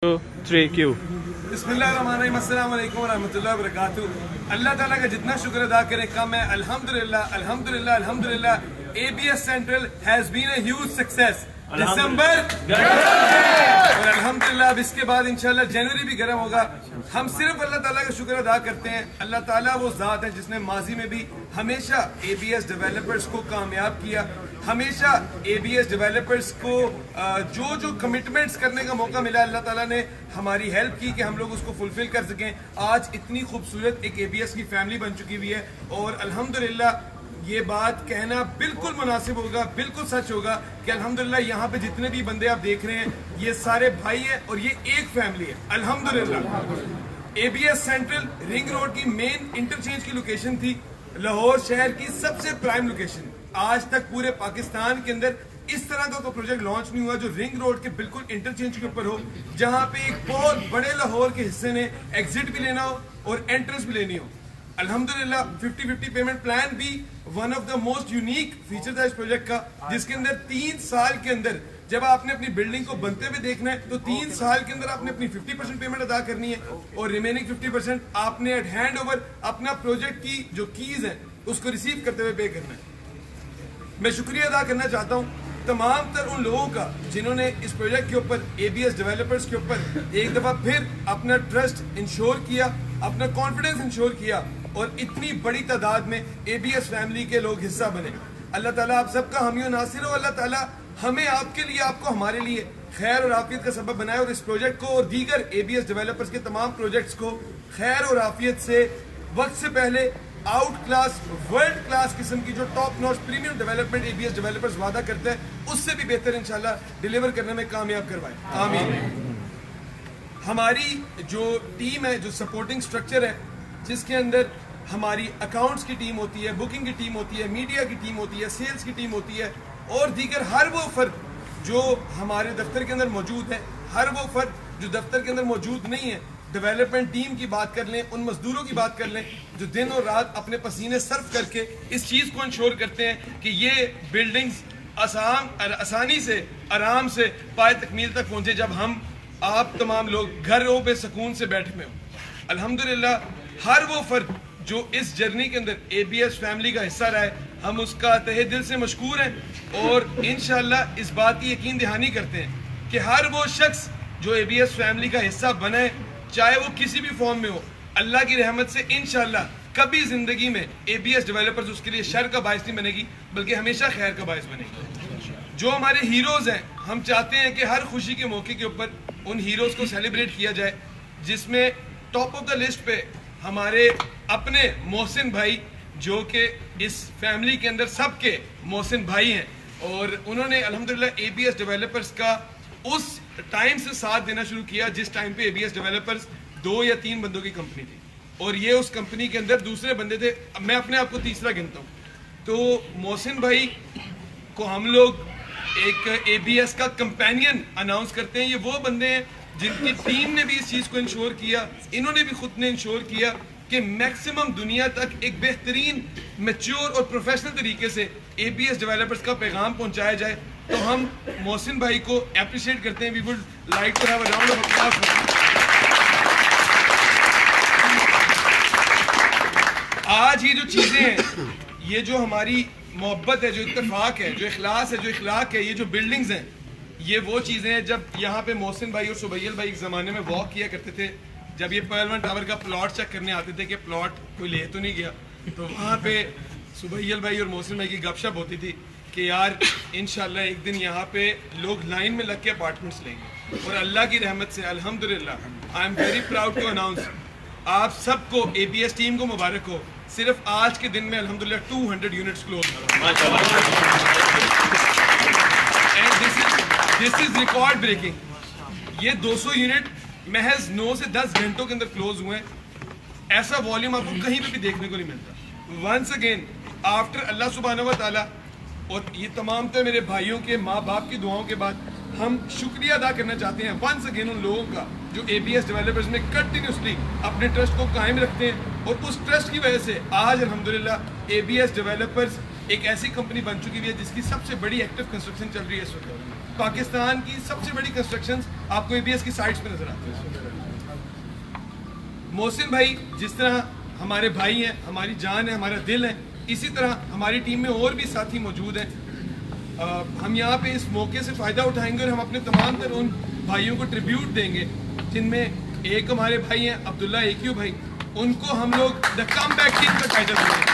2, 3 Q. बिस्मिल्लाहिर्रहमानिर्रहीम, अस्सलाम वालेकुम वरहमतुल्लाहि वबरकातुहू। अल्लाह ताला का जितना शुक्र अदा करें कम है। अल्हम्दुलिल्लाह अल्हम्दुलिल्लाह अल्हम्दुलिल्लाह। ABS central has been a huge success. दिसंबर और अल्हम्दुलिल्लाह अब इसके बाद इंशाल्लाह जनवरी भी गर्म होगा। हम सिर्फ अल्लाह ताला का शुक्र अदा करते हैं। अल्लाह ताला वो ज़ात है जिसने माजी में भी हमेशा ABS डेवलपर्स को कामयाब किया, हमेशा ABS डेवलपर्स को जो कमिटमेंट्स करने का मौका मिला, अल्लाह ताला ने हमारी हेल्प की कि हम लोग उसको फुलफिल कर सकें। आज इतनी खूबसूरत एक ABS की फैमिली बन चुकी हुई है और अल्हम्दुलिल्लाह ये बात कहना बिल्कुल मुनासिब होगा, बिल्कुल सच होगा कि अल्हम्दुलिल्लाह यहाँ पे जितने भी बंदे आप देख रहे हैं ये सारे भाई हैं और ये एक फैमिली है अल्हम्दुलिल्लाह। ABS सेंट्रल रिंग रोड की मेन इंटरचेंज की लोकेशन थी, लाहौर शहर की सबसे प्राइम लोकेशन। आज तक पूरे पाकिस्तान के अंदर इस तरह का कोई प्रोजेक्ट लॉन्च नहीं हुआ जो रिंग रोड के बिल्कुल इंटरचेंज के ऊपर हो, जहां पे एक बहुत बड़े लाहौर के हिस्से ने एग्जिट भी लेना हो और एंट्रेंस भी लेनी हो। अल्हम्दुलिल्लाह 50-50 पेमेंट प्लान भी one of the most unique feature था इस प्रोजेक्ट का, जिसके अंदर 3 साल के अंदर जब आपने अपनी बिल्डिंग को बनते हुए देखना है तो 3 साल के अंदर आपने अपनी 50% पेमेंट अदा करनी है और रिमेनिंग 50% आपने एट हैंड ओवर अपना प्रोजेक्ट की जो कीज है उसको रिसीव करते हुए पे करना है। मैं शुक्रिया अदा करना चाहता हूँ तमाम तर उन लोगों का जिन्होंने इस प्रोजेक्ट के ऊपर ABS डेवलपर्स के ऊपर एक दफा फिर अपना ट्रस्ट इंश्योर किया, अपना कॉन्फिडेंस इंश्योर किया और इतनी बड़ी तादाद में ABS फैमिली के लोग हिस्सा बने। अल्लाह ताला आप सबका हामी और नासिर हो। अल्लाह ताला हमें आपके लिए, आपको हमारे लिए खैर और आफियत का सबब बनाए और इस प्रोजेक्ट को और दीगर ABS डेवलपर्स के तमाम प्रोजेक्ट्स को खैर और आफियत से वक्त से पहले आउट क्लास वर्ल्ड क्लास किस्म की जो top notch premium development ABS developers वादा करते हैं उससे भी बेहतर इंशाल्लाह डिलीवर करने में कामयाब करवाए, आमीन। हमारी जो टीम है, जो सपोर्टिंग स्ट्रक्चर है, जिसके अंदर हमारी अकाउंट्स की टीम होती है, बुकिंग की टीम होती है, मीडिया की टीम होती है, सेल्स की टीम होती है और दीगर हर वो फर्द जो हमारे दफ्तर के अंदर मौजूद है, हर वो फर्द जो दफ्तर के अंदर मौजूद नहीं है, डेवलपमेंट टीम की बात कर लें, उन मजदूरों की बात कर लें जो दिन और रात अपने पसीने सर्फ करके इस चीज़ को इंश्योर करते हैं कि ये बिल्डिंग्स आसानी से आराम से पाए तकमील तक पहुंचे जब हम आप तमाम लोग घरों पे सुकून से बैठे हुए हों। अल्हम्दुलिल्लाह हर वो फर्द जो इस जर्नी के अंदर ABS फैमिली का हिस्सा रहा है, हम उसका तहे दिल से मशकूर हैं और इंशाल्लाह इस बात की यकीन दहानी करते हैं कि हर वो शख्स जो ABS फैमिली का हिस्सा बने, चाहे वो किसी भी फॉर्म में हो, अल्लाह की रहमत से इंशाल्लाह कभी जिंदगी में ABS डेवलपर्स उसके लिए शर का बायस नहीं बनेगी बल्कि हमेशा खैर का बायस बनेगी। जो हमारे हीरोज हैं, हम चाहते हैं कि हर खुशी के मौके के ऊपर उन हीरोज को सेलिब्रेट किया जाए, जिसमें टॉप ऑफ द लिस्ट पे हमारे अपने मोहसिन भाई जो कि इस फैमिली के अंदर सबके मोहसिन भाई हैं और उन्होंने अल्हम्दुलिल्लाह ABS डेवलपर्स का उस टाइम से साथ देना शुरू किया जिस टाइम पे ABS डेवलपर्स 2 या 3 बंदों की कंपनी थी और ये उस कंपनी के अंदर दूसरे बंदे थे। मैं अपने आप को तीसरा गिनता हूँ। तो मोहसिन भाई को हम लोग एक ABS का कंपेनियन अनाउंस करते हैं। ये वो बंदे हैं जिनकी टीम ने भी इस चीज़ को इंश्योर किया, इन्होंने भी खुद ने इंश्योर किया कि मैक्सिमम दुनिया तक एक बेहतरीन मैच्योर और प्रोफेशनल तरीके से ABS डेवलपर्स का पैगाम पहुंचाया जाए। तो हम मोहसिन भाई को अप्रिशिएट करते हैं। We would like to have a round of applause. आज ये जो चीज़ें हैं, ये जो हमारी मोहब्बत है, जो इत्तेफाक है, जो इखलास है, जो इखलाक है, ये जो बिल्डिंग्स हैं, ये वो चीज़ें हैं। जब यहाँ पे मोहसिन भाई और सुबैल भाई एक ज़माने में वॉक किया करते थे, जब ये पर्ल 1 टावर का प्लॉट चेक करने आते थे कि प्लॉट कोई ले तो नहीं गया, तो वहाँ पे सुबैल भाई और मोहसिन भाई की गपशप होती थी कि यार इंशाल्लाह एक दिन यहाँ पे लोग लाइन में लग के अपार्टमेंट्स लेंगे। और अल्लाह की रहमत से अल्हम्दुलिल्लाह I am very proud to announce, आप सबको ABS टीम को मुबारक हो, सिर्फ आज के दिन में अल्हम्दुलिल्लाह 200 units close and this is record breaking. ये 200 यूनिट महज 9 से 10 घंटों के अंदर क्लोज हुए हैं। ऐसा वॉल्यूम आपको कहीं पे भी देखने को नहीं मिलता। वंस अगेन आफ्टर अल्लाह सुब्हानहू व तआला और ये तमाम तो मेरे भाइयों के माँ बाप की दुआओं के बाद हम शुक्रिया अदा करना चाहते हैं वंस अगेन उन लोगों का जो ABS डेवलपर्स में कंटिन्यूसली अपने ट्रस्ट को कायम रखते हैं और उस ट्रस्ट की वजह से आज अल्हम्दुलिल्लाह ABS डेवलपर्स एक ऐसी कंपनी बन चुकी हुई है जिसकी सबसे बड़ी एक्टिव कंस्ट्रक्शन चल रही है इस वक्त। पाकिस्तान की सबसे बड़ी कंस्ट्रक्शन आपको ABS की साइट्स पे नजर आती है। मोहसिन भाई जिस तरह हमारे भाई हैं, हमारी जान है, हमारा दिल है, इसी तरह हमारी टीम में और भी साथी मौजूद हैं। हम यहाँ पे इस मौके से फ़ायदा उठाएंगे और हम अपने तमाम तर उन भाइयों को ट्रिब्यूट देंगे जिनमें एक हमारे भाई हैं अब्दुल्ला AQ भाई, उनको हम लोग द कमबैक टीम का टाइटल देंगे।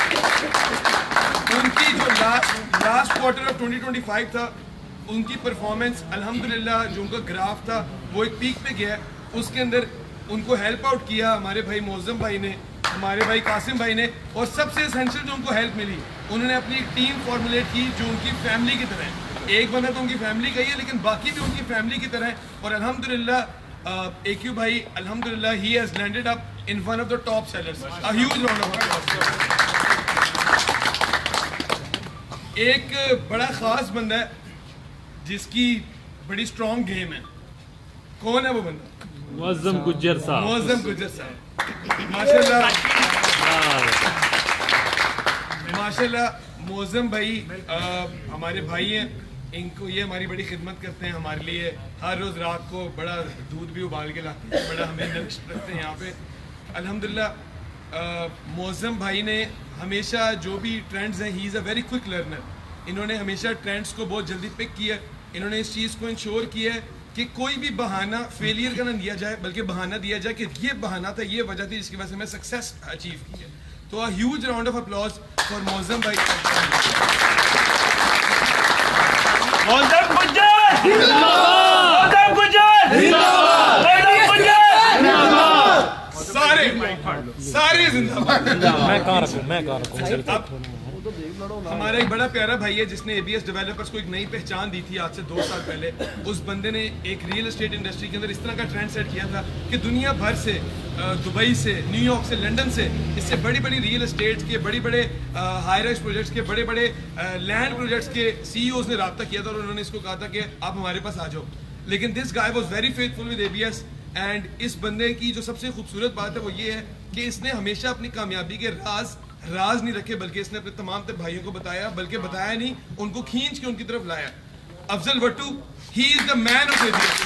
उनकी जो लास्ट क्वार्टर ऑफ 2025 था, उनकी परफॉर्मेंस अल्हम्दुलिल्लाह जो उनका ग्राफ था वो एक पीक पे गया। उसके अंदर उनको हेल्प आउट किया हमारे भाई मोज़म भाई ने, हमारे भाई कासिम भाई ने, और सबसे एसेंशियल जो उनको हेल्प मिली, उन्होंने अपनी एक टीम फॉर्मुलेट की जो उनकी फैमिली की तरह है। एक बंदा तो उनकी फैमिली का ही है, लेकिन बाकी भी उनकी फैमिली की तरह है। और अल्हम्दुलिल्लाह AQ भाई अल्हम्दुलिल्लाह he has landed up in one of the top sellers. A huge round of applause. एक बड़ा खास बंदा है जिसकी बड़ी स्ट्रॉन्ग गेम है। कौन है वो बंदा? मुअज़्ज़म गुज्जर साहब। मुअज़्ज़म गुज्जर साहब माशाल्लाह माशाल्लाह। मुअज़्ज़म भाई हमारे भाई हैं, इनको ये हमारी बड़ी खिदमत करते हैं हमारे लिए। हर रोज़ रात को बड़ा दूध भी उबाल के लाते हैं, बड़ा हमें नक्श रखते हैं यहाँ पे अल्हम्दुलिल्लाह। मुअज़्ज़म भाई ने हमेशा जो भी ट्रेंड्स हैं, he is a very quick learner. इन्होंने हमेशा ट्रेंड्स को बहुत जल्दी पिक किया। इन्होंने इस चीज़ को इंश्योर किया है कि कोई भी बहाना फेलियर का ना दिया जाए, बल्कि बहाना दिया जाए कि ये बहाना था, ये वजह थी जिसकी वजह से मैं सक्सेस अचीव की है। तो अ huge round of applause for Muazzam भाई। मुअज़्ज़म गुज्जर जिंदाबाद, मुअज़्ज़म गुज्जर जिंदाबाद, मुअज़्ज़म गुज्जर सारे जिंदाबाद। मैं कहाँ रखूँ हमारा एक बड़ा प्यारा भाई है जिसने ABS डेवलपर्स को एक नई पहचान दी थी आज से 2 साल पहले। उस बंदे ने एक रियल एस्टेट इंडस्ट्री के अंदर इस तरह का ट्रेंड सेट किया था कि दुनिया भर से, दुबई से, न्यूयॉर्क से, लंदन से, इससे बड़ी बड़ी रियल एस्टेट के, बड़े बड़े हाई राइज प्रोजेक्ट्स के, बड़े बड़े लैंड प्रोजेक्ट्स के CEOs ने रब्ता किया था और उन्होंने इसको कहा था कि आप हमारे पास आ जाओ। लेकिन this guy was very faithful with ABS। And इस बंदे की जो सबसे खूबसूरत बात है वो ये है कि इसने हमेशा अपनी कामयाबी के राज नहीं रखे, बल्कि इसने अपने तमाम तर भाइयों को बताया, बल्कि बताया नहीं, उनको खींच के उनकी तरफ लाया। Afzal Wattoo, he is the man of ABS।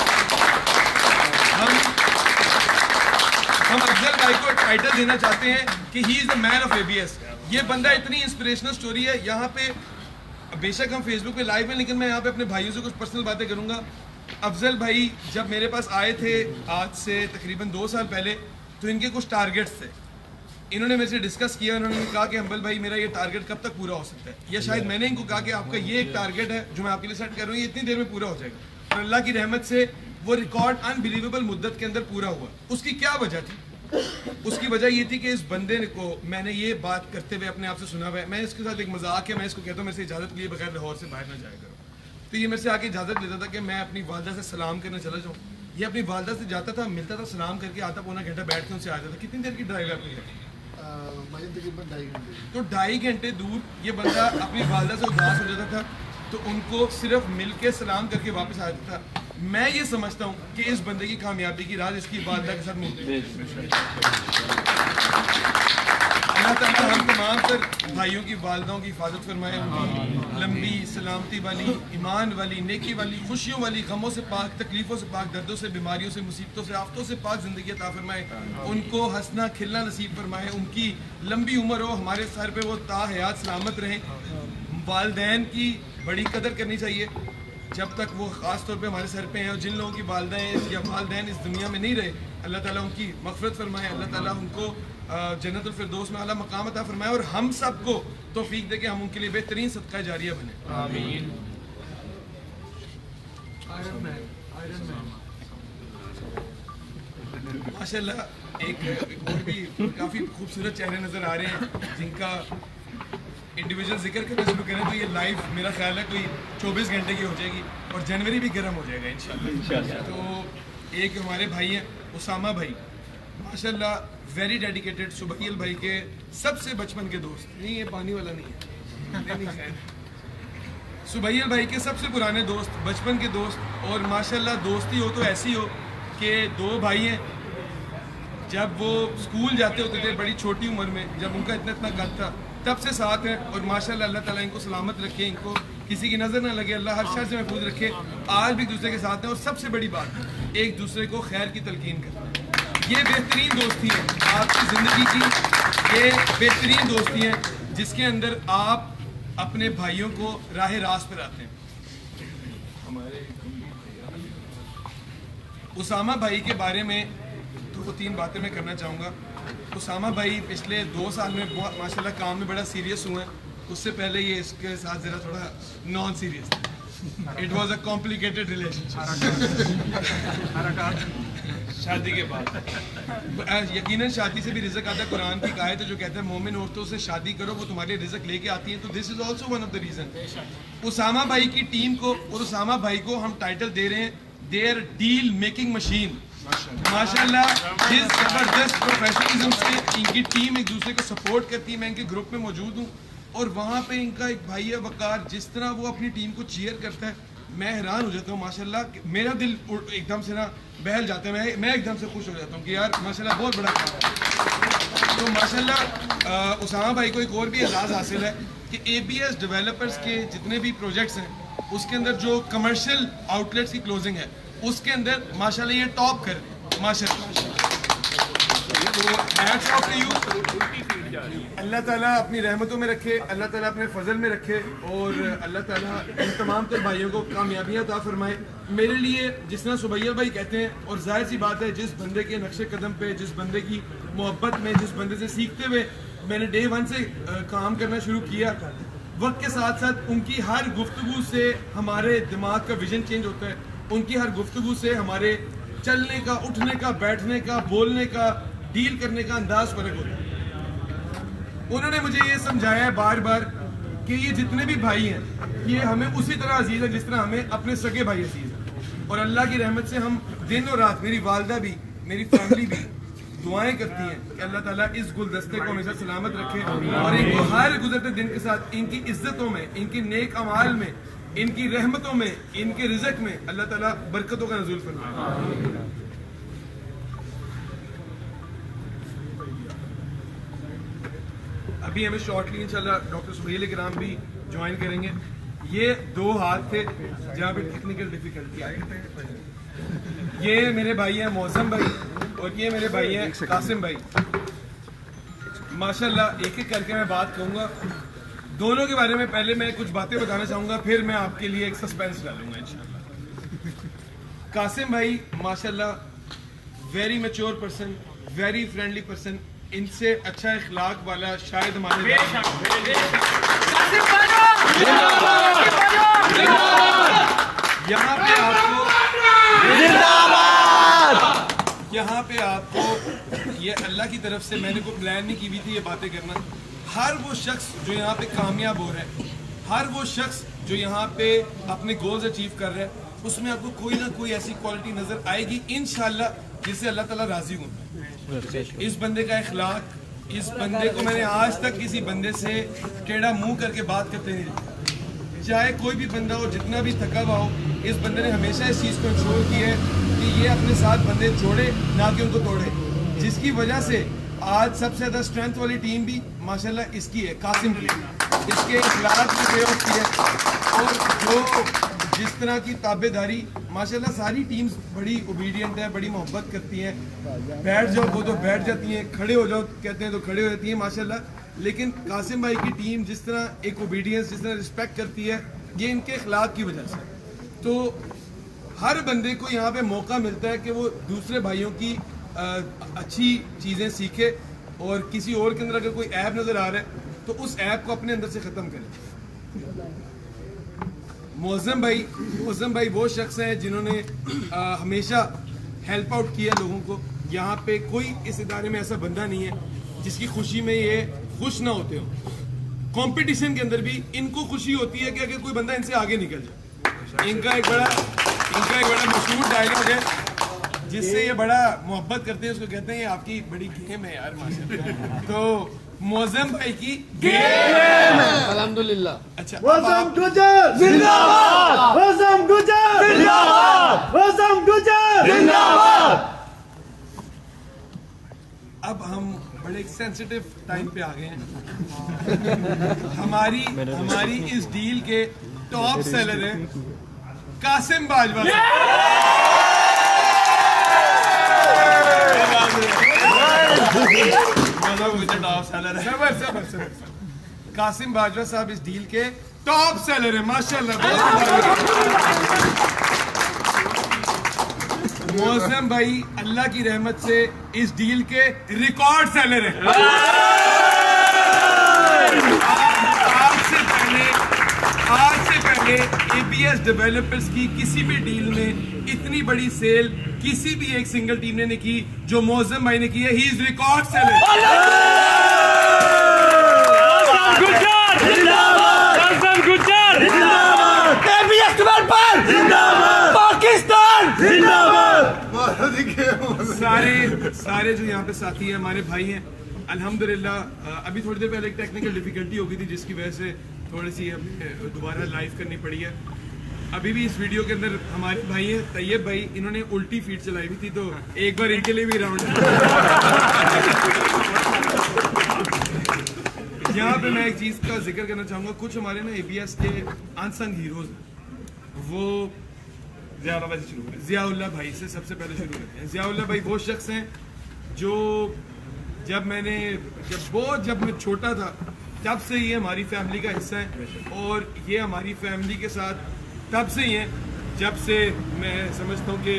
हम अफजल भाई को टाइटल देना चाहते हैं कि he is the man of ABS। ये बंदा इतनी इंस्पिरेशनल स्टोरी है। यहाँ पे बेशक हम फेसबुक पे लाइव हैं, लेकिन मैं यहाँ पे अपने भाइयों से कुछ पर्सनल बातें करूंगा। अफजल भाई जब मेरे पास आए थे आज से तकरीबन 2 साल पहले, तो इनके कुछ टारगेट्स थे। इन्होंने मेरे से डिस्कस किया। उन्होंने कहा कि अंबल भाई मेरा ये टारगेट कब तक पूरा हो सकता है, या शायद मैंने इनको कहा कि आपका ये एक टारगेट है जो मैं आपके लिए सेट कर रहा हूँ, ये इतनी देर में पूरा हो जाएगा। और अल्लाह की रहमत से वो रिकॉर्ड अनबिलीवेबल मुद्दत के अंदर पूरा हुआ। उसकी क्या वजह थी? उसकी वजह ये थी कि इस बंदे को मैंने ये बात करते हुए अपने आप से सुना हुआ है। मैं इसके साथ एक मजाक है, मैं इसको कहता हूँ मेरे से इजाज़त के लिए बगैर लाहौर से बाहर ना जाया करो। तो ये मेरे से आके इजाज़त लेता था कि मैं अपनी वालदा से सलाम करने चला जाऊँ। ये अपनी वालदा से जाता था, मिलता था, सलाम करके आता, पौना घंटा बैठ के उनसे आ जाता। कितनी देर की ड्राइव है आपकी? तकरीबन 2.5 घंटे। तो 2.5 घंटे दूर ये बंदा अपनी वालदा से उदास हो जाता था, तो उनको सिर्फ मिल के सलाम करके वापस आ जाता था। मैं ये समझता हूँ कि इस बंदे की कामयाबी की राज इसकी वालदा के साथ मिलती है। अल्लाह ताला हम तमाम तर भाइयों की वालदाओं की हिफाजत फरमाए, उनकी लंबी सलामती वाली, ईमान वाली, नेकी वाली, खुशियों वाली, गमों से पाक, तकलीफ़ों से पाक, दर्दों से, बीमारियों से, मुसीबतों से, आफतों से पाक ज़िंदगी अता फरमाए। उनको हंसना खिलना नसीब फरमाए, उनकी लंबी उम्र हो, हमारे सर पे वो ता हयात सलामत रहें। वालदैन की बड़ी कदर करनी चाहिए जब तक वो ख़ास तौर पे हमारे सर पे हैं। और जिन लोगों की वालदैन या वालदैन इस दुनिया में नहीं रहे, अल्लाह ताला उनकी मग़फ़िरत फरमाए, अल्लाह ताला उनको जन्नतुल फिरदौस में आला मकाम अता फरमाए और हम सबको तौफीक दे के हम उनके लिए बेहतरीन सदका जारिया बने। आमीन। माशाल्लाह एक और भी काफ़ी खूबसूरत चेहरे नज़र आ रहे हैं जिनका इंडिविजुअल जिक्र करना शुरू करें तो ये लाइव मेरा ख्याल है कोई 24 घंटे की हो जाएगी और जनवरी भी गर्म हो जाएगा इंशाल्लाह। तो एक हमारे भाई हैं उसामा भाई, माशाल्लाह वेरी डेडिकेटेड, सुबैल भाई के सबसे बचपन के दोस्त, नहीं ये पानी वाला नहीं है, नहीं खैर, सुबैल भाई के सबसे पुराने दोस्त, बचपन के दोस्त। और माशाल्लाह दोस्ती हो तो ऐसी हो कि 2 भाई हैं, जब वो स्कूल जाते होते थे बड़ी छोटी उम्र में, जब उनका इतना इतना कद था, तब से साथ हैं और माशाल्लाह अल्लाह ताला इनको सलामत रखे, इनको किसी की नज़र ना लगे, अल्लाह हर शर से महफूज रखे। आज भी एक दूसरे के साथ हैं और सबसे बड़ी बात एक दूसरे को खैर की तलकीन करते हैं। ये बेहतरीन दोस्ती है आपकी ज़िंदगी की, ये बेहतरीन दोस्ती है जिसके अंदर आप अपने भाइयों को राह रास्त पर आते हैं। उसामा भाई के बारे में तो 3 बातें मैं करना चाहूँगा। उसामा भाई पिछले 2 साल में बहुत माशाल्लाह काम में बड़ा सीरियस हुए हैं। उससे पहले ये इसके साथ ज़रा थोड़ा नॉन सीरियस था। It was a complicated relationship शादी के बाद। यकीनन शादी से भी रिज़्क आता है। कुरान की आयत है जो कहता है मोमिन औरतों से शादी करो, वो तुम्हारे रिज़्क लेके आती हैं। तो this is also one of the reason. Usama भाई की टीम को और उसामा भाई को हम टाइटल दे रहे हैं देयर डील मेकिंग मशीन। माशाल्लाह जिस ज़बरदस्त प्रोफेशनलिज्म से इनकी टीम एक दूसरे को सपोर्ट करती है। मैं इनके ग्रुप में मौजूद हूँ और वहाँ पे इनका एक भाई है वकार, जिस तरह वो अपनी टीम को चीयर करता है मैं हैरान हो जाता हूँ। माशाल्लाह मेरा दिल एकदम से ना बहल जाता है, मैं एकदम से खुश हो जाता हूँ कि यार माशाल्लाह बहुत बड़ा काम है। तो माशाल्लाह उसामा भाई को एक और भी एजाज़ हासिल है कि ABS डेवलपर्स के जितने भी प्रोजेक्ट्स हैं उसके अंदर जो कमर्शियल आउटलेट्स की क्लोजिंग है उसके अंदर माशाल्लाह ये टॉप कर रहे हैं माशाल्लाह। तो हैट्स ऑफ टू यू। अल्लाह ताला अपनी रहमतों में रखे, अल्लाह ताला अपने फजल में रखे और अल्लाह ताला इन तमाम तर भाइयों को कामयाबियाँ अता फरमाए। मेरे लिए जिस तरह सुबैया भाई कहते हैं, और जाहिर सी बात है जिस बंदे के नक्शे कदम पे, जिस बंदे की मोहब्बत में, जिस बंदे से सीखते हुए मैंने डे 1 से काम करना शुरू किया, वक्त के साथ साथ उनकी हर गुफ्तगू से हमारे दिमाग का विजन चेंज होता है। उनकी हर गुफ्तगू से हमारे चलने का, उठने का, बैठने का, बोलने का, डील करने का अंदाज फर्क होता है। उन्होंने मुझे ये समझाया है बार बार कि ये जितने भी भाई हैं ये हमें उसी तरह अजीज है जिस तरह हमें अपने सगे भाई अजीज हैं। और अल्लाह की रहमत से हम दिन और रात, मेरी वालदा भी, मेरी फैमिली भी दुआएं करती हैं कि अल्लाह ताला इस गुलदस्ते को हमेशा सलामत रखे और इनको हर गुजरते दिन के साथ इनकी इज्जतों में, इनकी नेक अमाल में, इनकी रहमतों में, इनके रिज़्क में अल्लाह ताला बरकतों का नज़ूल फरमाए। अभी हमें शॉर्टली इंशाल्लाह डॉक्टर सुहेल इकराम भी ज्वाइन करेंगे। ये 2 हाथ थे जहाँ पे टेक्निकल डिफिकल्टी आई। ये मेरे भाई हैं मौसम भाई और ये मेरे भाई हैं कासिम भाई। माशाल्लाह एक एक करके मैं बात कहूँगा दोनों के बारे में। पहले मैं कुछ बातें बताना चाहूँगा, फिर मैं आपके लिए एक सस्पेंस डालूंगा इंशाल्लाह। कासिम भाई माशाल्लाह very mature person, very friendly person, इनसे अच्छा इखलाक वाला शायद हमारे यहाँ पे आपको ये अल्लाह की तरफ से मैंने कोई प्लान नहीं की हुई थी ये बातें करना। हर वो शख्स जो यहाँ पे कामयाब हो रहा है, हर वो शख्स जो यहाँ पे अपने गोल्स अचीव कर रहा है, उसमें आपको कोई ना कोई ऐसी क्वालिटी नजर आएगी इंशाल्लाह जिससे अल्लाह ताला राजी होता है। इस बंदे का इखलाक, इस बंदे को मैंने आज तक किसी बंदे से टेढ़ा मुंह करके बात करते नहीं देखा। चाहे कोई भी बंदा हो, जितना भी थका हुआ हो, इस बंदे ने हमेशा इस चीज़ को इंश्योर किया है कि ये अपने साथ बंदे जोड़े, ना कि उनको तोड़े। जिसकी वजह से आज सबसे ज़्यादा स्ट्रेंथ वाली टीम भी माशाल्लाह इसकी है, कासिम की। इसके इखलाक में पे ऑफ की है और जो जिस तरह की ताबेदारी, माशाल्लाह सारी टीम्स बड़ी ओबीडियंट है, बड़ी मोहब्बत करती हैं। बैठ जाओ वो तो बैठ जाती हैं, खड़े हो जाओ कहते हैं तो खड़े हो जाती हैं माशाल्लाह। लेकिन कासिम भाई की टीम जिस तरह एक ओबीडियंस, जिस तरह रिस्पेक्ट करती है, ये इनके इखलाक की वजह से। तो हर बंदे को यहाँ पे मौका मिलता है कि वो दूसरे भाइयों की अच्छी चीज़ें सीखे और किसी और के अंदर अगर कोई ऐप नज़र आ रहा है तो उस ऐप को अपने अंदर से ख़त्म करें। मौज़म भाई वो शख्स हैं जिन्होंने हमेशा हेल्प आउट किया लोगों को। यहाँ पे कोई इस इदारे में ऐसा बंदा नहीं है जिसकी खुशी में ये खुश ना होते हो। कंपटीशन के अंदर भी इनको खुशी होती है कि अगर कोई बंदा इनसे आगे निकल जाए। इनका एक बड़ा मशहूर डायलॉग है जिससे ये बड़ा मोहब्बत करते हैं, उसको कहते हैं ये आपकी बड़ी गेम है यार माशाल्लाह। तो मौज़म भाई की गेम है अल्हम्दुलिल्लाह। अच्छा, वज़म गुजर जिंदाबाद, वज़म गुजर जिंदाबाद, वज़म गुजर जिंदाबाद। अब हम बड़े बड़े एक सेंसिटिव टाइम पे आ गए हैं। हमारी इस डील के टॉप सेलर हैं कासिम बाजवा। कासिम बाजवा साहब इस डील के टॉप सेलर है माशाल्लाह। मौसम भाई अल्लाह की रहमत से इस डील के रिकॉर्ड सेलर है। आज से पहले एबीएस डेवलपर्स की किसी भी डील में इतनी बड़ी सेल किसी भी एक सिंगल टीम ने नहीं की जो मौसम भाई ने की है। He is record seller. सारे जो यहाँ पे साथी हैं हमारे भाई हैं अल्हम्दुलिल्लाह। अभी थोड़ी देर पहले एक टेक्निकल डिफिकल्टी हो गई थी जिसकी वजह से थोड़ी सी हमें दोबारा लाइव करनी पड़ी है। अभी भी इस वीडियो के अंदर हमारे भाई हैं तैयब भाई, इन्होंने उल्टी फीड चलाई हुई थी तो एक बार इनके लिए भी राउंड। यहाँ पे मैं एक चीज का जिक्र करना चाहूंगा। कुछ हमारे ना एबीएस के अनसंग हीरोज, वो ज़ियाउल्लाह भाई से सबसे पहले शुरू करते हैं। ज़ियाउल्लाह भाई वो शख्स हैं जो जब मैं छोटा था तब से ये हमारी फैमिली का हिस्सा है और ये हमारी फैमिली के साथ तब से ही हैं जब से मैं समझता हूँ कि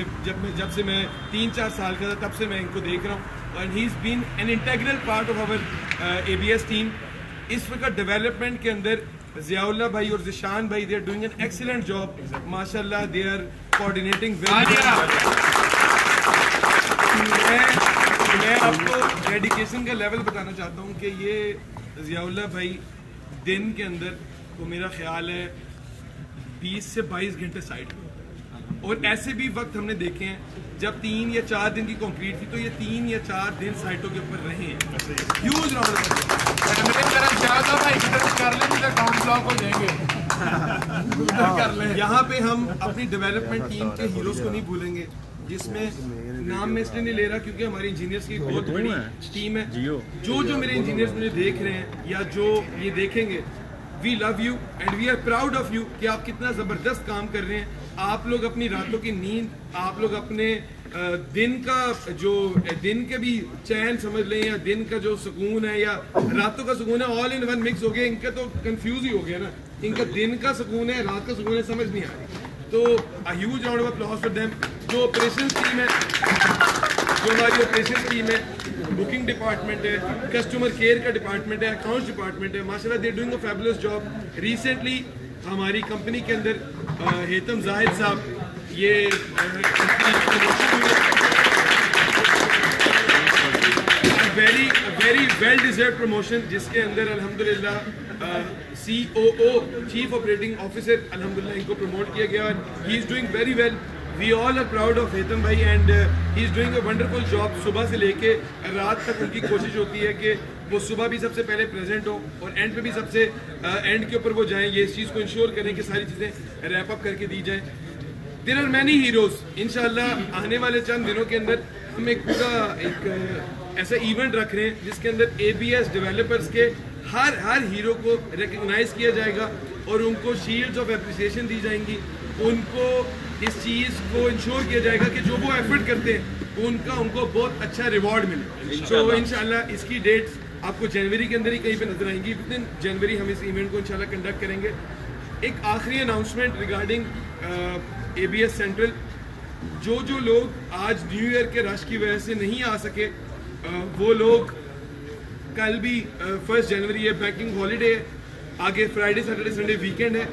जब से मैं 3-4 साल का था तब से मैं इनको देख रहा हूँ। और he is been an integral part of our ABS team. इस वक्त डेवलपमेंट के अंदर ज़ियाउल्लाह भाई और ज़िशान भाई they are doing an excellent job माशाल्लाह। They are coordinating well. मैं आपको डेडिकेशन का लेवल बताना चाहता हूँ कि ये ज़ियाउल्लाह भाई दिन के अंदर तो मेरा ख्याल है 20 से 22 घंटे साइट पे, और ऐसे भी वक्त हमने देखे हैं जब 3 या 4 दिन की कंक्रीट थी तो ये 3 या 4 दिन साइटों के ऊपर रहे हैं। ह्यूज यहाँ पे हम अपनी डेवलपमेंट टीम के हीरोज को नहीं भूलेंगे, जिसमें नाम मैं इसलिए नहीं ले रहा क्योंकि हमारी इंजीनियर्स की बहुत बड़ी टीम है। जो मेरे इंजीनियर्स मुझे देख रहे हैं या जो ये देखेंगे, we love you and we are proud of you कि आप कितना ज़बरदस्त काम कर रहे हैं। आप लोग अपनी रातों की नींद, आप लोग अपने दिन के भी चैन समझ लें या दिन का जो सुकून है या रातों का सुकून है, ऑल इन वन मिक्स हो गया। इनका तो कंफ्यूज ही हो गया ना, इनका दिन का सुकून है रात का सुकून है, समझ नहीं आ रही। तो अ huge round of applause for them. जो ऑपरेशंस टीम है, जो हमारी ऑपरेशंस टीम है, बुकिंग डिपार्टमेंट है, कस्टमर केयर का डिपार्टमेंट है, अकाउंट्स डिपार्टमेंट है, माशाल्लाह they doing a fabulous job. Recently हमारी कंपनी के अंदर हेतम जाहिद साहब ये वेरी वेल डिजर्व प्रमोशन, जिसके अंदर अल्हम्दुलिल्लाह COO चीफ ऑपरेटिंग ऑफिसर अल्हम्दुलिल्लाह इनको प्रमोट किया गया। He is doing very well. We all are proud of Hatim भाई and he is doing a wonderful job. सुबह से लेके रात तक उनकी कोशिश होती है कि वो सुबह भी सबसे पहले प्रेजेंट हो और एंड पे भी सबसे एंड के ऊपर वो जाएं। ये इस चीज़ को इंश्योर करें कि सारी चीज़ें रैप अप करके दी जाएं। There are many heroes. इंशाल्लाह आने वाले चंद दिनों के अंदर हम एक पूरा ऐसा इवेंट रख रहे हैं जिसके अंदर एबीएस डेवलपर्स के हर हीरो को रिकग्नाइज किया जाएगा और उनको शील्ड्स ऑफ एप्रिसिएशन दी जाएंगी। उनको इस चीज़ को इंश्योर किया जाएगा कि जो वो एफर्ट करते हैं उनको बहुत अच्छा रिवॉर्ड मिले। तो इंशाल्लाह इसकी डेट्स आपको जनवरी के अंदर ही कहीं पे नजर आएंगी। विद इन जनवरी हम इस इवेंट को इंशाल्लाह कंडक्ट करेंगे। एक आखिरी अनाउंसमेंट रिगार्डिंग एबीएस सेंट्रल। जो लोग आज न्यू ईयर के रश की वजह से नहीं आ सके, वो लोग कल भी 1 जनवरी है, बैंकिंग हॉलीडे है, आगे फ्राइडे सैटरडे संडे वीकेंड है।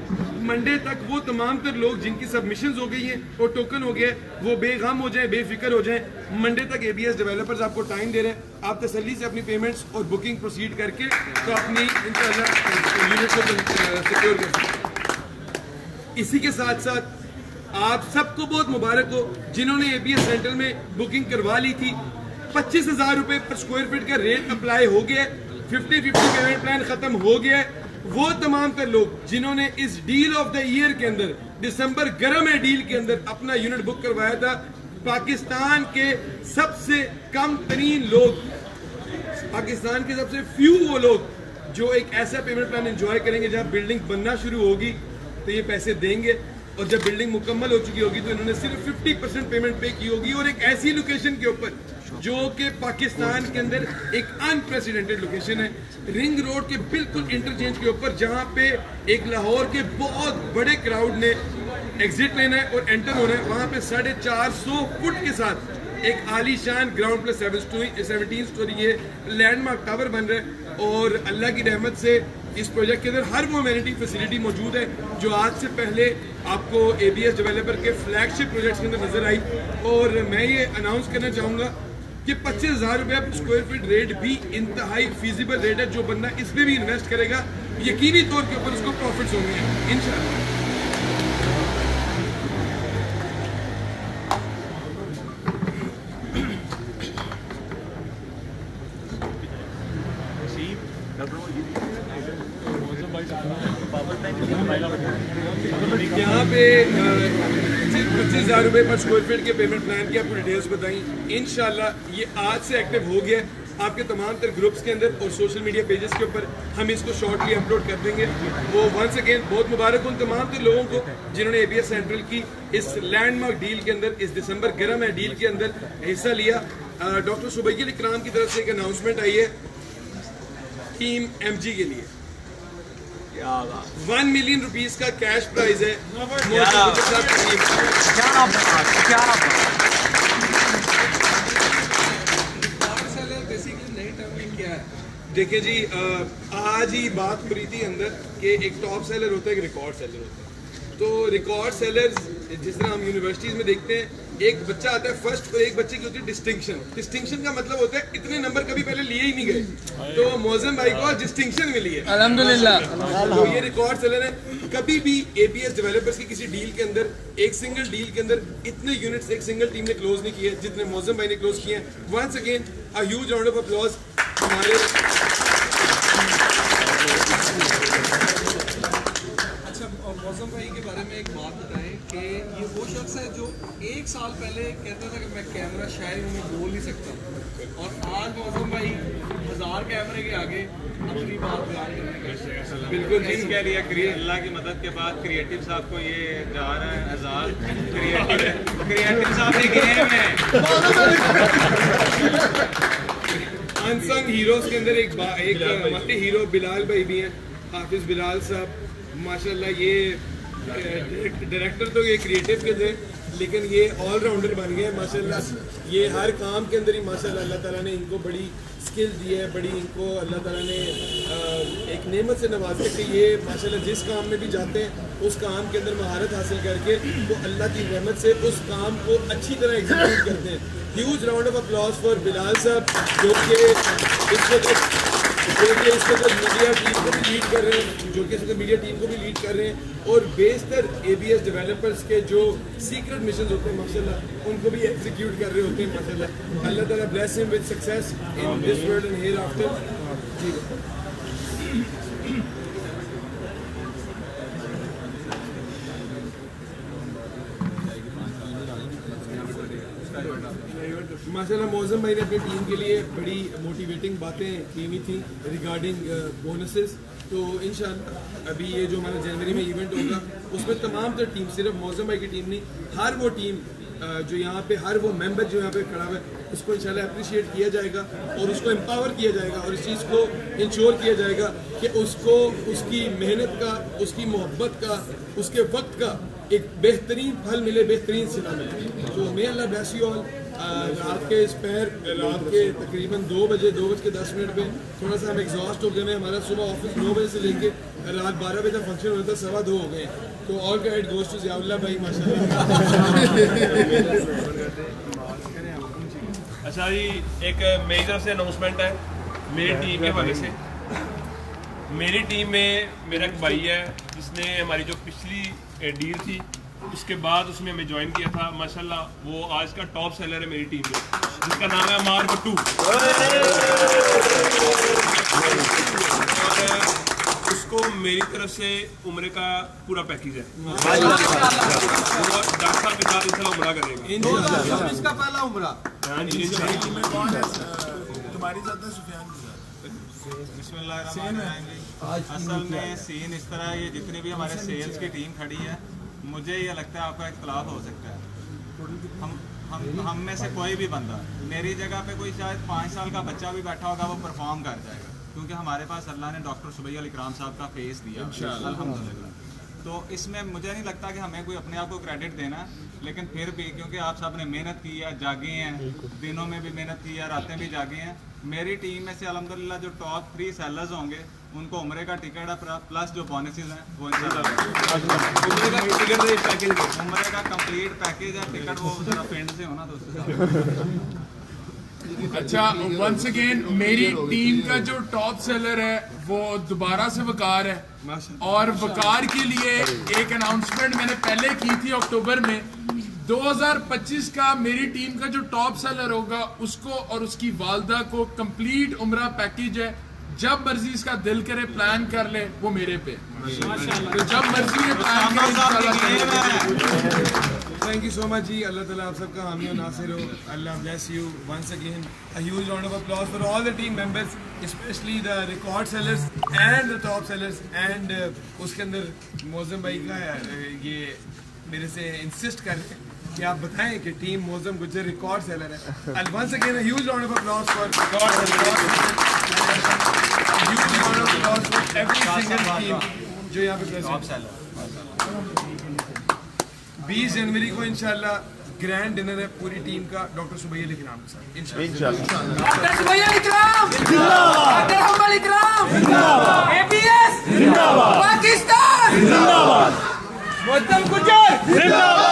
मंडे तक वो तमाम तर लोग जिनकी सबमिशंस हो गई हैं और टोकन हो गया है, वो बेगम हो जाएं, बेफिक्र हो जाएं। मंडे तक एबीएस डेवलपर्स आपको टाइम दे रहे हैं, आप तसल्ली से अपनी पेमेंट्स और बुकिंग प्रोसीड करके तो अपनी इंशाल्लाह यूनिट को सिक्योर कर सकते। इसी के साथ साथ आप सबको बहुत मुबारक हो जिन्होंने एबीएस सेंट्रल में बुकिंग करवा ली थी। 25,000 रुपए पर स्क्वायर फीट का रेट अप्लाई हो गया, 50-50 पेमेंट प्लान खत्म हो गया है। वो तमाम तर लोग जिन्होंने इस डील ऑफ द ईयर के अंदर दिसंबर गर्म है डील के अंदर अपना यूनिट बुक करवाया था, पाकिस्तान के सबसे कम तरीन लोग पाकिस्तान के सबसे फ्यू वो लोग जो एक ऐसा पेमेंट प्लान एंजॉय करेंगे जहां बिल्डिंग बनना शुरू होगी तो ये पैसे देंगे, और जब बिल्डिंग मुकम्मल हो चुकी होगी तो इन्होंने सिर्फ 50% पेमेंट पे की होगी, और एक ऐसी लोकेशन के ऊपर जो कि पाकिस्तान के अंदर एक अनप्रेसिडेंटेड लोकेशन है, रिंग रोड के बिल्कुल इंटरचेंज के ऊपर, जहां पे एक लाहौर के बहुत बड़े क्राउड ने एग्जिट लेना है और एंटर होना है। वहां पे 450 फुट के साथ एक आलीशान ग्राउंड प्लस 17 स्टोरी ये लैंडमार्क टावर बन रहा है, और अल्लाह की रहमत से इस प्रोजेक्ट के अंदर हर वो अमेनिटी फैसिलिटी मौजूद है जो आज से पहले आपको ABS डेवलपर के फ्लैगशिप प्रोजेक्ट्स के अंदर नजर आई। और मैं ये अनाउंस करना चाहूँगा कि 25,000 रुपया पर स्क्वायर फीट रेट भी इंतहाई फीजिबल रेट है। जो बंदा इसमें भी इन्वेस्ट करेगा यकीनी तौर के ऊपर उसको प्रॉफिट्स होंगे इंशाल्लाह। यहाँ पे सिर्फ 25,000 रुपये पर स्क्वायर फीट के पेमेंट प्लान की आपको डिटेल्स बताई। इंशाल्लाह ये आज से एक्टिव हो गया आपके तमाम तर ग्रुप्स के अंदर और सोशल मीडिया पेजेस के ऊपर। हम इसको शॉर्टली अपलोड कर देंगे। वो वंस अगेन बहुत मुबारक उन तमाम तर लोगों को जिन्होंने ABS सेंट्रल की इस लैंडमार्क डील के अंदर, इस दिसंबर गर्म है डील के अंदर हिस्सा लिया। डॉक्टर सुबैल इकराम की तरफ से एक अनाउंसमेंट आई है टीम MG के लिए। 1 मिलियन रुपीस का कैश प्राइज है। देखिए जी, आज ही बात हो रही थी अंदर कि एक टॉप सेलर होता है, एक रिकॉर्ड सेलर होता है। तो रिकॉर्ड सेलर्स जिस तरह हम यूनिवर्सिटीज में देखते हैं, एक बच्चा आता है फर्स्ट और एक बच्चे की होती है डिस्टिंक्शन। डिस्टिंक्शन का मतलब होता है इतने नंबर कभी पहले लिए ही नहीं गए, तो मौजम भाई को डिस्टिंक्शन मिली है अल्हम्दुलिल्लाह। तो ये रिकॉर्ड सेलर है। कभी भी ABS डेवलपर्स की किसी डील के अंदर, एक सिंगल डील के अंदर इतने यूनिट्स एक सिंगल टीम ने क्लोज नहीं किए जितने मौजम भाई ने क्लोज किए हैं। Once again a huge round of applause हमारे। अच्छा, मौसम भाई के बारे में एक बात बताएं कि ये वो शख्स है जो 1 साल पहले कहता था कि मैं कैमरा शायद में बोल नहीं सकता, और आज मौसम भाई 1000 कैमरे के आगे अपनी बात बयान करने का। बिल्कुल जी, इसके लिए अल्लाह की मदद के बाद क्रिएटिव साहब को ये जा रहा है 1000 क्रिएटिव साहब ने गेम है। अनसंग हीरोज के अंदर एक हमारे हीरो बिलाल भाई भी हैं, हाफिज बिलाल साहब माशाल्लाह। ये डायरेक्टर तो ये क्रिएटिव के थे, लेकिन ये ऑलराउंडर बन गए माशाल्लाह। ये हर काम के अंदर ही माशाल्लाह अल्लाह ताला ने इनको बड़ी स्किल दी है, बड़ी इनको अल्लाह ताला ने एक नेमत से नवाजा कि ये माशाल्लाह जिस काम में भी जाते हैं उस काम के अंदर महारत हासिल करके तो अल्लाह की रहमत से उस काम को अच्छी तरह एग्जीक्यूट करते हैं। Huge round of applause for Bilal साहब जो कि इस वक्त मीडिया टीम को भी लीड कर रहे हैं, जो कि मीडिया टीम को भी लीड कर रहे हैं, और बेशतर ABS डेवलपर्स के जो सीक्रेट मिशन होते हैं माशाल्लाह उनको भी एग्जीक्यूट कर रहे होते हैं माशाल्लाह। अल्लाह ताला bless him with success in this world and hereafter. जी माशाल्लाह मौजम भाई ने अपनी टीम के लिए बड़ी मोटिवेटिंग बातें की हुई थी रिगार्डिंग बोनसेस। तो इंशाल्लाह अभी ये जो हमारा जनवरी में इवेंट होगा उसमें तमाम तो टीम, सिर्फ मौजम भाई की टीम नहीं, हर वो टीम जो यहाँ पे, हर वो मेंबर जो यहाँ पे खड़ा हुआ है उसको इंशाल्लाह अप्रिशिएट किया जाएगा और उसको एम्पावर किया जाएगा और इस चीज़ को इंश्योर किया जाएगा कि उसको उसकी मेहनत का, उसकी मोहब्बत का, उसके वक्त का एक बेहतरीन फल मिले, बेहतरीन सिला मिले। तो मे अल्लाह ब्लेस यू ऑल। रात के रात के तकरीबन 2:10 पे थोड़ा सा हम एग्जॉस्ट हो गए हैं। हमारा सुबह ऑफिस 9 बजे से लेके रात 12 बजे तक फंक्शन होता था, 2:15 हो गए। तो all credit goes to Ziaullah भाई माशाल्लाह। अच्छा जी, एक मेरी तरफ से अनाउंसमेंट है मेरी टीम के हवाले से। मेरी टीम में मेरा एक भाई है जिसने हमारी जो पिछली डील थी उसके बाद उसने हमें ज्वाइन किया था माशाल्लाह। वो आज का टॉप सेलर है मेरी टीम में, जिसका नाम है अमार भट्टू। और उसको मेरी तरफ से उम्र का पूरा पैकेज है। वो डॉक्टर साहब के साथ इंशाल्लाह उम्रा करेगा। इसका पहला उम्रा। हाँ जी, हमारी ज़्यादा सुफियान की ज़्यादा। बिस्मिल्लाहिर्रहमानिर्रहीम। असल में सीन इस तरह है, ये जितनी भी हमारे सेल्स की टीम खड़ी है, मुझे ये लगता है आपका इख्तलाफ हो सकता है। हम में से कोई भी बंदा मेरी जगह पे कोई शायद 5 साल का बच्चा भी बैठा होगा, वो परफॉर्म कर जाएगा, क्योंकि हमारे पास अल्लाह ने डॉक्टर सुबैह अल इकराम साहब का फेस दिया अल्हम्दुलिल्लाह। तो इसमें मुझे नहीं लगता कि हमें कोई अपने आप को क्रेडिट देना, लेकिन फिर भी क्योंकि आप सब ने मेहनत की है, जागे हैं, दिनों में भी मेहनत की है, रातें भी जागे हैं। मेरी टीम में से अल्हम्दुलिल्लाह जो टॉप 3 सेलर्स होंगे उनको उम्रे का टिकट है, प्लस जो बोनसेस हैं वो उम्रे का कंप्लीट पैकेज है। टिकट वो जरा फ्रेंड से होना तो अच्छा, वंस अगेन मेरी टीम का जो टॉप सेलर है वो दोबारा से वकार है, और वकार के लिए एक अनाउंसमेंट मैंने पहले की थी अक्टूबर में। 2025 का मेरी टीम का जो टॉप सेलर होगा उसको और उसकी वालदा को कंप्लीट उम्रा पैकेज है। जब मर्जी इसका दिल करे प्लान कर ले, वो मेरे पे। तो जब मर्जी ये प्लान करे Thank you so much जी। अल्लाह ताला आप सबका हामी और नासिर हो। अल्लाह bless you once again. A huge round of applause for all the team members, especially the record sellers and the top sellers. And उसके अंदर मौज़म भाई का ये मेरे से इंसिस्ट कर रहे हैं कि आप बताएं कि टीम मौज़म गुजर रिकॉर्ड सेलर है। And once again a huge round of applause for record sellers. A huge round of applause for every single team जो यहाँ पे present है। 20 जनवरी को इंशाल्लाह ग्रैंड डिनर है पूरी टीम का डॉक्टर सुबैह अल इकराम के साथ इंशाल्लाह। डॉक्टर सुबैह अल इकराम जिंदाबाद, डॉक्टर हम अल इकराम जिंदाबाद, एबीएस जिंदाबाद, पाकिस्तान जिंदाबाद, मौज़म गुजर जिंदाबाद।